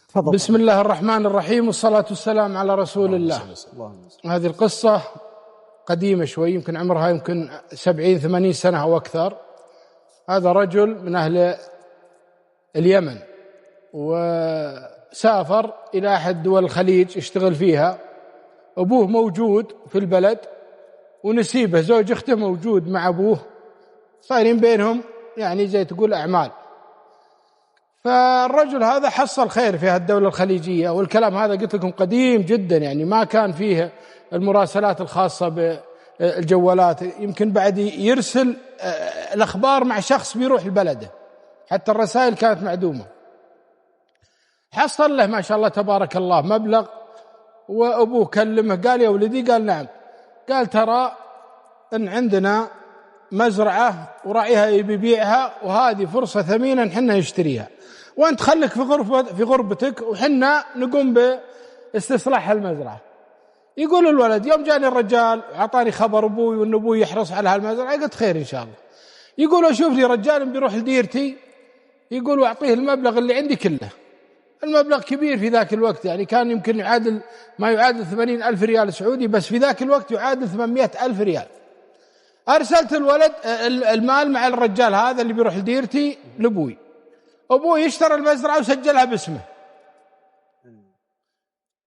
تفضل. بسم الله الرحمن الرحيم، والصلاة والسلام على رسول الله. هذه القصة قديمة شوي، يمكن عمرها 70-80 سنة أو أكثر. هذا رجل من أهل اليمن، وسافر إلى أحد دول الخليج يشتغل فيها. أبوه موجود في البلد، ونسيبه زوج أخته موجود مع أبوه، صايرين بينهم يعني زي تقول أعمال. فالرجل هذا حصل خير في هالدولة الخليجية، والكلام هذا قلت لكم قديم جدا، يعني ما كان فيه المراسلات الخاصة بالجوالات، يمكن بعد يرسل الأخبار مع شخص بيروح البلد، حتى الرسائل كانت معدومة. حصل له ما شاء الله تبارك الله مبلغ، وأبوه كلمه قال يا ولدي، قال نعم، قال ترى إن عندنا مزرعة وراعيها يبي يبيعها، وهذه فرصة ثمينة نحن نشتريها، وأنت خليك في غربتك وحنا نقوم باستصلاح المزرعة. يقول الولد يوم جاني الرجال وعطاني خبر أبوي وأن أبوي يحرص على هالمزرعة، قلت خير إن شاء الله. يقول أشوف لي رجال بيروح لديرتي، يقول وأعطيه المبلغ اللي عندي كله. المبلغ كبير في ذاك الوقت، يعني كان يمكن يعادل ما يعادل 80,000 ريال سعودي، بس في ذاك الوقت يعادل 800,000 ريال. أرسلت الولد المال مع الرجال هذا اللي بيروح لديرتي لأبوي. أبوي يشترى المزرعة وسجلها باسمه،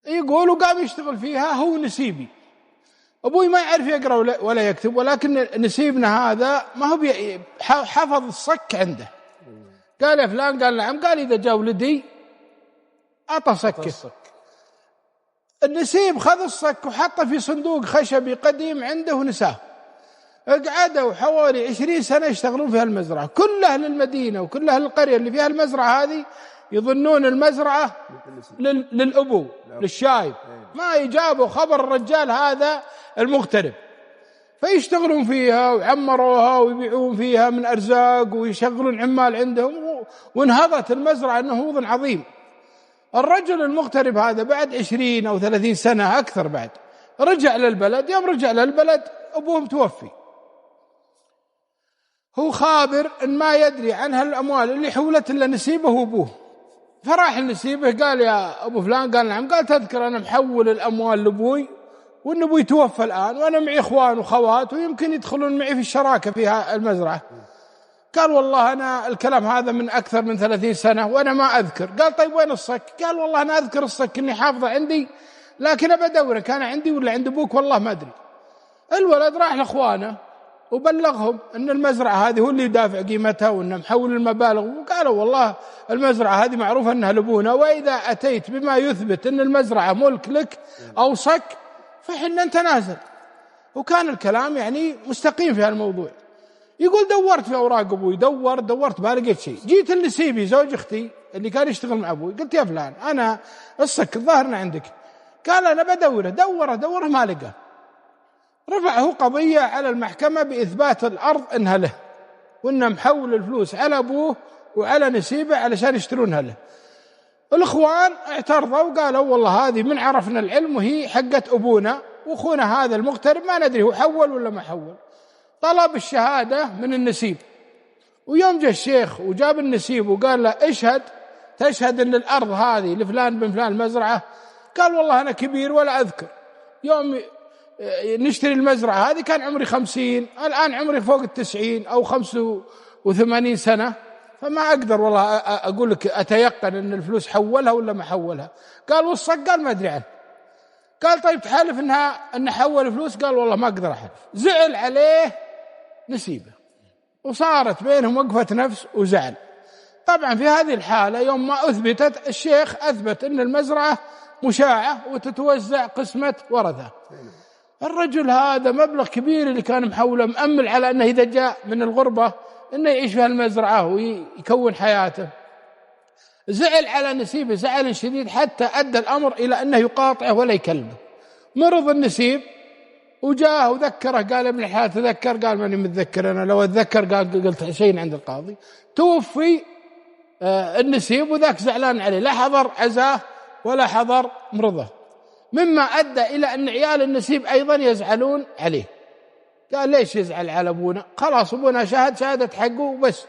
يقول وقام يشتغل فيها هو نسيبي. أبوي ما يعرف يقرأ ولا يكتب، ولكن نسيبنا هذا ما هو حفظ الصك عنده. قال يا فلان، قال نعم، قال إذا جاء ولدي أعطى صكه. النسيب خذ الصك وحطه في صندوق خشبي قديم عنده ونساه. قعدوا حوالي 20 سنة يشتغلون في هالمزرعة. كل أهل المدينة وكل أهل القرية اللي فيها المزرعة هذه يظنون المزرعة للأبو للشايب، ما يجابوا خبر الرجال هذا المغترب. فيشتغلون فيها وعمروها ويبيعون فيها من أرزاق ويشغلون عمال عندهم، وانهضت المزرعة نهوض عظيم. الرجل المغترب هذا بعد 20 أو 30 سنة أكثر بعد رجع للبلد. يوم رجع للبلد أبوه متوفي، هو خابر إن ما يدري عن هالأموال اللي حولت إلا نسيبه أبوه. فراح لنسيبه قال يا أبو فلان، قال نعم، قال تذكر أنا محول الأموال لأبوي، وأن أبوي توفى الآن، وأنا معي إخوان وخوات ويمكن يدخلون معي في الشراكة في المزرعة. قال والله أنا الكلام هذا من أكثر من 30 سنة وأنا ما أذكر. قال طيب وين الصك؟ قال والله أنا أذكر الصك إني حافظه عندي، لكن أبى أدوره كان عندي ولا عند أبوك والله ما أدري. الولد راح لأخوانه وبلغهم أن المزرعة هذه هو اللي يدافع قيمتها وأنه محول المبالغ، وقالوا والله المزرعة هذه معروفة أنها لأبونا، وإذا أتيت بما يثبت أن المزرعة ملك لك أو صك فحنا نتنازل. وكان الكلام يعني مستقيم في هالموضوع. يقول دورت في أوراق أبوي، دورت ما لقيت شيء. جيت لنسيبي زوج أختي اللي كان يشتغل مع أبوي، قلت يا فلان أنا الصك الظاهرنا عندك. قال أنا بدوره، دوره ما لقى. رفعه قضية على المحكمة بإثبات الأرض إنها له، وإنه محول الفلوس على أبوه وعلى نسيبه علشان يشترونها له. الإخوان اعترضوا وقالوا والله هذه من عرفنا العلم وهي حقت أبونا، وأخونا هذا المغترب ما ندري هو حول ولا ما حول. طلب الشهادة من النسيب، ويوم جاء الشيخ وجاب النسيب وقال له تشهد أن الأرض هذه لفلان بن فلان المزرعة. قال والله أنا كبير ولا أذكر، يوم نشتري المزرعة هذه كان عمري 50، الآن عمري فوق 90 أو 85 سنة، فما أقدر والله أقول لك أتيقن أن الفلوس حولها ولا ما حولها. قال والصك؟ قال ما أدري عنه. قال طيب تحلف أن حول فلوس؟ قال والله ما أقدر أحلف. زعل عليه نسيبه، وصارت بينهم وقفة نفس وزعل. طبعا في هذه الحالة يوم ما أثبتت، الشيخ أثبت أن المزرعة مشاعة وتتوزع قسمة ورثة. الرجل هذا مبلغ كبير اللي كان محوله مأمل على أنه إذا جاء من الغربة أنه يعيش في المزرعة ويكون حياته. زعل على نسيبه زعل شديد، حتى أدى الأمر إلى أنه يقاطعه ولا يكلمه. مرض النسيب وجاءه وذكره، قال ابن الحلال تذكر؟ قال ماني متذكر، أنا لو أتذكر قال قلت شيء عند القاضي. توفي النسيب، وذاك زعلان عليه، لا حضر عزاه ولا حضر مرضه، مما أدى إلى أن عيال النسيب أيضا يزعلون عليه. قال ليش يزعل على أبونا؟ خلاص أبونا شهادة حقه وبس.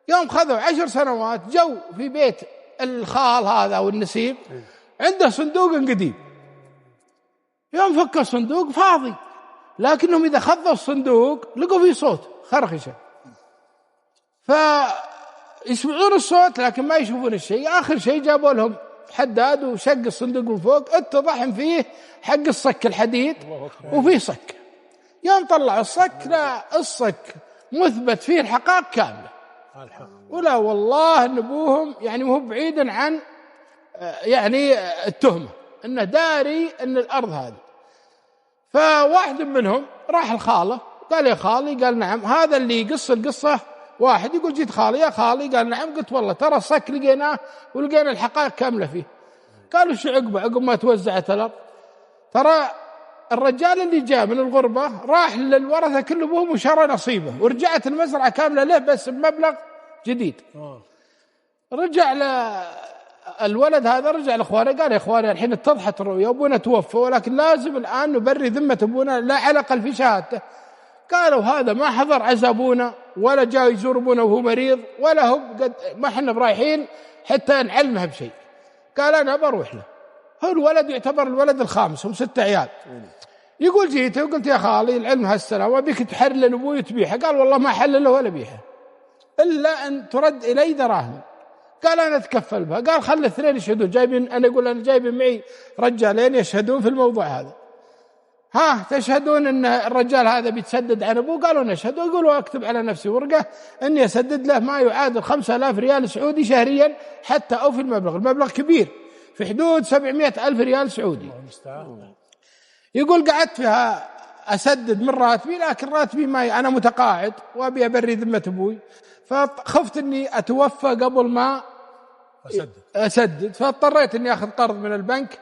يوم خذوا 10 سنوات جو في بيت الخال هذا والنسيب عنده صندوق قديم، يوم فك الصندوق فاضي، لكنهم إذا خذوا الصندوق لقوا فيه صوت خرخشة، فيسمعون الصوت لكن ما يشوفون الشيء. آخر شيء جابوا لهم حداد وشق الصندوق من فوق، اتضح فيه حق الصك الحديد وفيه صك. يوم طلع الصك لا، الصك مثبت فيه الحقائق كاملة، ولا والله ان ابوهم يعني مو بعيدا عن يعني التهمة، انه داري ان الارض هذه. فواحد منهم راح الخاله قال يا خالي، قال نعم. هذا اللي يقص القصة واحد يقول جيت خالي يا خالي، قال نعم. قلت والله ترى الصك لقيناه ولقينا الحقائق كاملة فيه. قالوا شو عقبه؟ عقب ما توزعت الأرض ترى الرجال اللي جاء من الغربة راح للورثة كل أبوهم وشرى نصيبه، ورجعت المزرعة كاملة له بس بمبلغ جديد. رجع الولد هذا رجع لإخوانه قال يا إخواني الحين اتضحت الرؤيا، أبونا توفى، ولكن لازم الآن نبري ذمة أبونا، لا على الأقل في شهادته. قالوا هذا ما حضر عزا أبونا ولا جاء يزور أبونا وهو مريض، ولا هو قد ما احنا برايحين حتى نعلمه بشيء. قال أنا بروح له. هو الولد يعتبر الولد الخامس، هم 6 عيال. يقول جيت وقلت يا خالي العلم هالسلام وبيك تحلل أبوي وتبيحه. قال والله ما حلله ولا بيحه إلا أن ترد إلي دراهم. قال أنا أتكفل بها. قال خلي 2 يشهدون، جايبين أنا أقول أنا جايبين معي رجالين يشهدون في الموضوع هذا، ها تشهدون أن الرجال هذا بيتسدد عن أبوه؟ قالوا نشهد. يقولوا أكتب على نفسي ورقة أني أسدد له ما يعادل 5000 ريال سعودي شهريا حتى أو في المبلغ كبير في حدود 700,000 ريال سعودي. يقول قعدت فيها أسدد من راتبي، لكن راتبي ما أنا متقاعد وأبي أبري ذمة أبوي، فخفت أني أتوفى قبل ما أسدد، فاضطريت أني أخذ قرض من البنك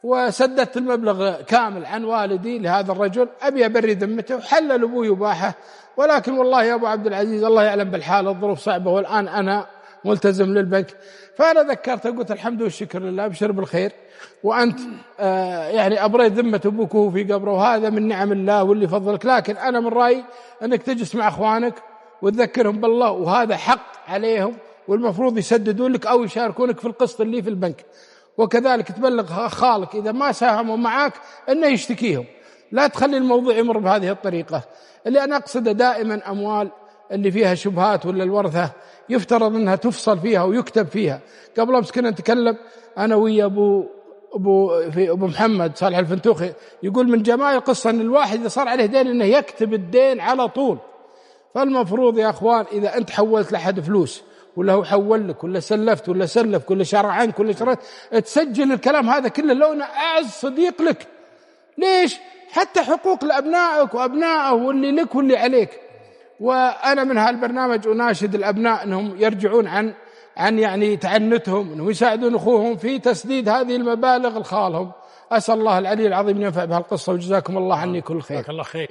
وسددت المبلغ كامل عن والدي لهذا الرجل، أبي أبري ذمته وحلل أبوي وباحه. ولكن والله يا أبو عبد العزيز الله يعلم بالحال، الظروف صعبة والآن أنا ملتزم للبنك. فأنا ذكرت قلت الحمد والشكر لله، أبشر بالخير، وأنت يعني أبريت ذمة أبوك وهو في قبره، وهذا من نعم الله واللي فضلك. لكن أنا من رأيي أنك تجلس مع أخوانك وتذكرهم بالله، وهذا حق عليهم والمفروض يسددون لك أو يشاركونك في القسط اللي في البنك. وكذلك تبلغ خالك إذا ما ساهموا معك أنه يشتكيهم، لا تخلي الموضوع يمر بهذه الطريقة. اللي أنا أقصده دائما أموال اللي فيها شبهات ولا الورثة يفترض أنها تفصل فيها ويكتب فيها. قبل أمس كنا نتكلم أنا ويا أبو محمد صالح الفنتوخي، يقول من جمال القصة أن الواحد إذا صار عليه دين أنه يكتب الدين على طول. فالمفروض يا أخوان إذا أنت حولت لأحد فلوس ولا هو حول لك ولا سلفت ولا سلفك ولا شرع عنك ولا شرعت، تسجل الكلام هذا كله لو أنه أعز صديق لك. ليش؟ حتى حقوق لأبنائك وأبنائه واللي لك واللي عليك. وأنا من هالبرنامج أناشد الأبناء أنهم يرجعون عن يعني تعنتهم، أنهم يساعدون أخوهم في تسديد هذه المبالغ لخالهم. أسأل الله العلي العظيم أن ينفع بهالقصة، وجزاكم الله عني كل خير. الله خير.